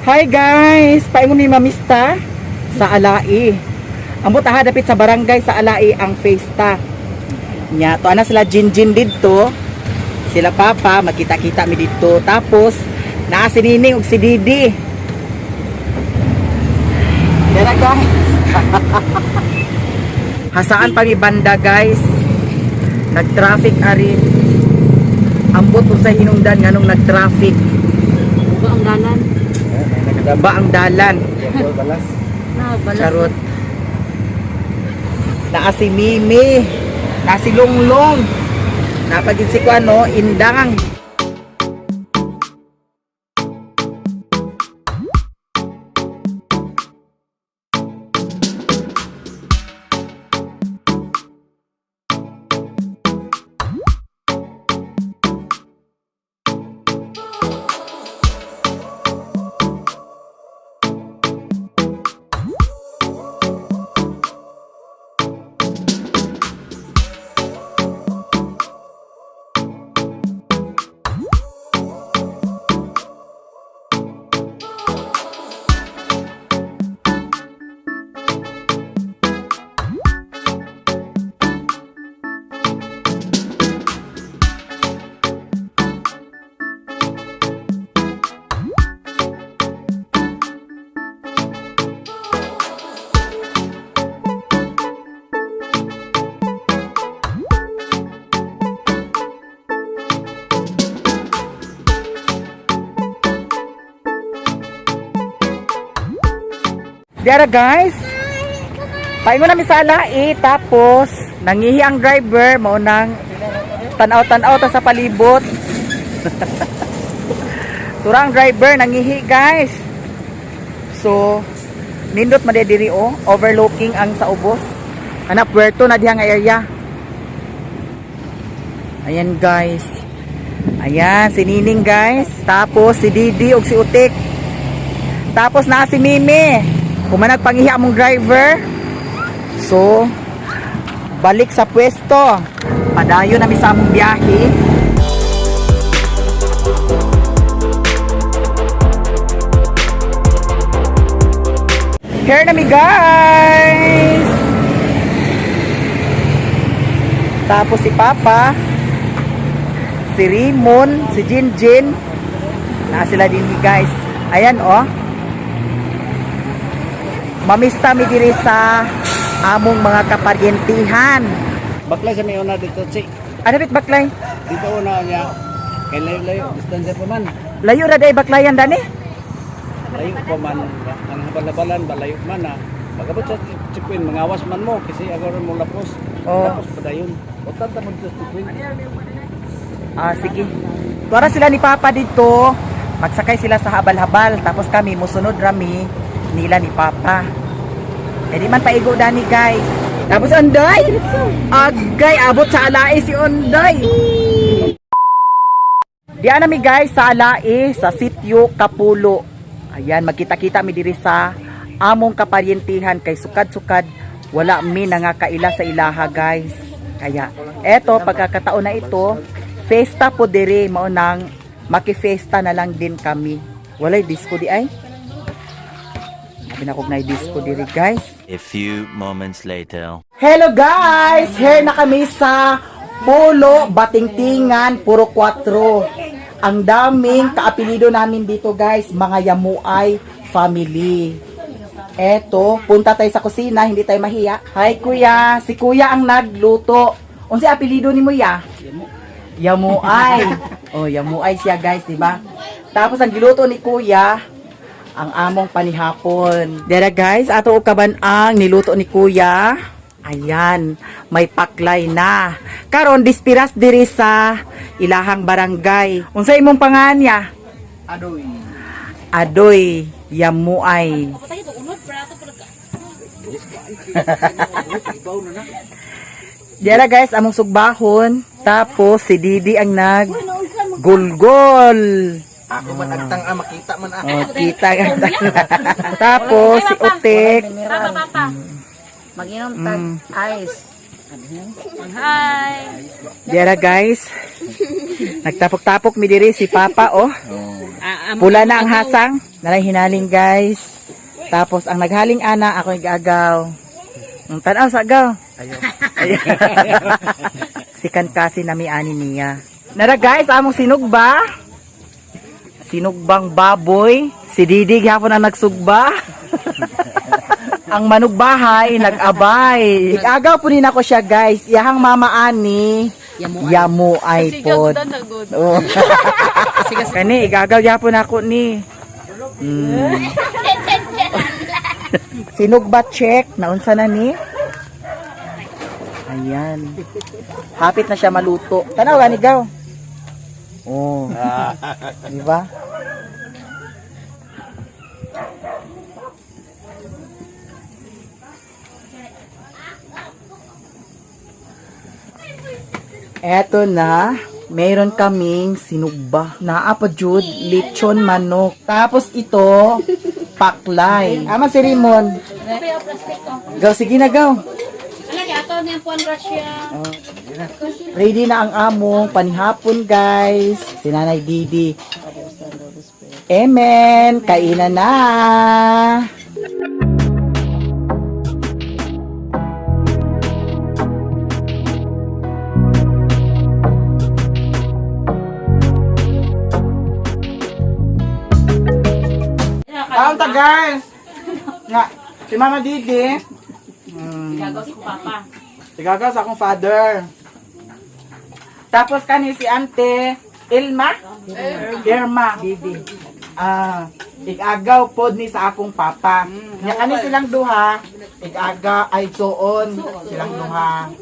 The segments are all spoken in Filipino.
Hi guys! Paingon ni Mamista sa Alai. Ambot aha dapit sa barangay sa Alai ang fiesta. Nya to ana sila Jinjin didto. Sila Papa makita-kita mi didto. Tapos naa si Nining ug si Didi. Dara guys. Hasaan pa mi banda guys. Nag-traffic ari. Ambot sa hinungdan nganong nag-traffic. Ba ang dalan? Ba ang dalan? Balas. Charot. Naa si Mimi, naa si Longlong, napagin si Kuano, Indang. Diara guys, paingon namin sa Alai, tapos nangihi ang driver, maunang tanaw-tanaw ta sa palibot. Turang driver, nangihi guys. So, nindot madediri overlooking ang sa ubos. Ana puerto na diha nga area. Ayan guys. Ayan, si Nining guys. Tapos si Didi ug si Utik. Tapos na si Mimi. Kung man nagpangihi among driver, so balik sa pwesto. Padayon na mi sa among biyahe. Here na mi guys. Tapos si Papa, si Rimon, si Jinjin, na sila din guys. Ayan Mamista mi diri sa among mga kaparyentihan. Baklay sa may una dito, Chi. Ano bit baklay? Dito una niya. Kay layo-layo, distansya pa man. Layo ra day baklayan dani? Layo pa man. Ang habal-habalan, balayo man na. Magabot sa Chikwin, mangawas man mo. Kasi agaron mo lapos. Lapos pa dayon. O tanta mo sa Chikwin. Sige. Tuwara sila ni Papa dito. Magsakay sila sa habal-habal. Tapos kami, musunod rami nila ni Papa. Eh di man paigo dani guys. Tapos Onday, agay abot sa Alai si Onday. Diyan na mi guys sa Alai sa sitio Kapulo. Ayan, magkita-kita mi diri sa among kaparyentihan kay sukad-sukad wala mi nangakaila sa ilaha guys. Kaya eto pagkakataon na ito, fiesta po diri mao nang maki-fiesta na lang din kami. Walay disco di ay. Pinakog na disco diri guys. A few moments later. Hello guys! Here na kami sa Pulo, Batingtingan, Puro 4. Ang daming kaapelido namin dito guys, mga Yamuay family. Eto, punta tayo sa kusina, hindi tayo mahiya. Hi kuya, si kuya ang nagluto. Unsi apelido ni mo ya? Yamuay. Yamuay siya guys, di ba? Tapos ang giluto ni kuya, ang among panihapon. Dera guys, ato ukaban ang niluto ni kuya. Ayan, may paklay na. Karon dispiras diri sa ilahang barangay. Unsa imong panganya? Adoy. Adoy Yamuay. Dera guys, among sugbahon. Tapos si Didi ang nag gulgol. Ako man agtang makita man Kita ka. Tapos si Utik. Papa. Mag-inom tag ice. Hi. Diara guys. Nagtapok-tapok mi diri si Papa Pula na ang hasang. Nalang hinaling guys. Tapos ang naghaling ana, ako igagaw. Ang tanaw sa agaw. Ayaw. Sikan kasi nami ani niya. Nara guys, among sinugba. Sinugbang baboy. Si Didi hapon ang nagsugba. Ang manugbahay nag-abay. Igagaw po rin ako siya guys. Iyahang mama ani. Yamu ay pod. Oh. Kani igagaw yapon ako ni. Sinugba check. Naunsa na ni? Ayan. Hapit na siya maluto. Tanaw gani gaw. Oh. Di ba? Eto na, mayroon kaming sinugba. Naapa jud, lechon manok. Tapos ito, paklay. Ama si Rimon. Gaw, sige na gaw. Ready na ang among panihapon guys. Si Nanay Didi. Amen. Kainan na. Kaunta guys. Nga, si Mama Didi. Gagaw ko papa. Sigagaw sa akong father. Tapos kani si Ante Ilma? Irma. Didi. Igagaw pod ni sa akong papa. Nya kani silang duha, igaga ay suon silang duha.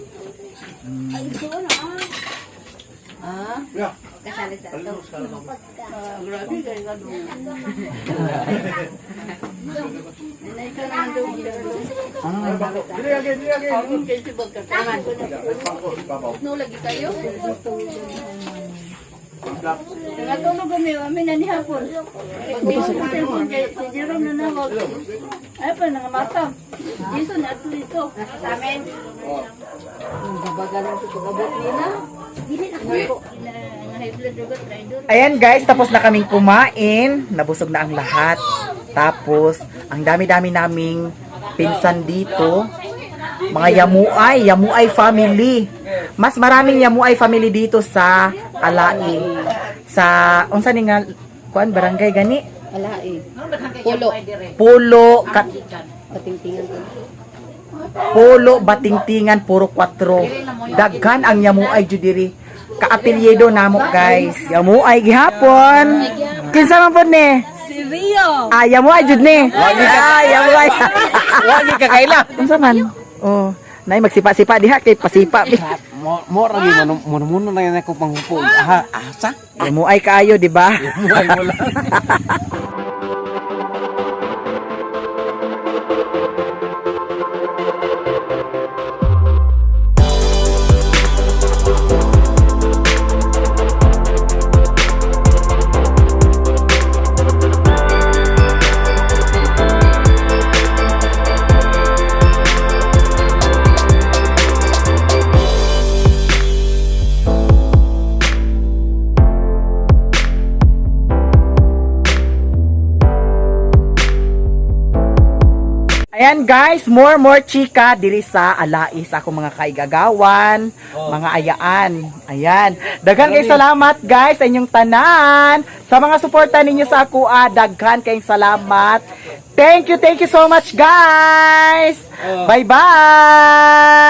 lagi kayo. Natulog kami, amin na ni hapon. Cellphone kay si Jerome na nawag. Ay pa nangamata. Jason ato dito. Sa amin. Babagan ko pagabot nila. Dili na ko. High blood dugot rider. Ayan guys, tapos na kaming kumain. Nabusog na ang lahat. Tapos, ang dami-dami naming pinsan dito. Mga Yamuay family. Mas maraming Yamuay family dito sa Alai. Sa, unsa ni nga, kuan, barangay gani? Alai. Pulo. Pulo, Patingtingan ko. Pulo, Batingtingan, puro 4. Daghan ang Yamuay judiri. Kaapelyedo namo guys. Yamuay gihapon. Kinsa man pod ni? Si Rio. Yamuay jud ni. Yamuay. Wagi ka kaila. Unsa man? Oh, nay magsipa-sipa diha kay pasipa. Mo ra gi mo na yan ako panghupo. Asa? Yamuay kaayo, di ba? Muay mo lang. Ayan guys, more chika diri sa Alai sa akong mga kaigagawan, mga ayaan. Ayan. Daghan kayong salamat guys sa inyong tanan. Sa mga suporta ninyo sa ako, daghan kayong salamat. Thank you so much guys. Bye-bye.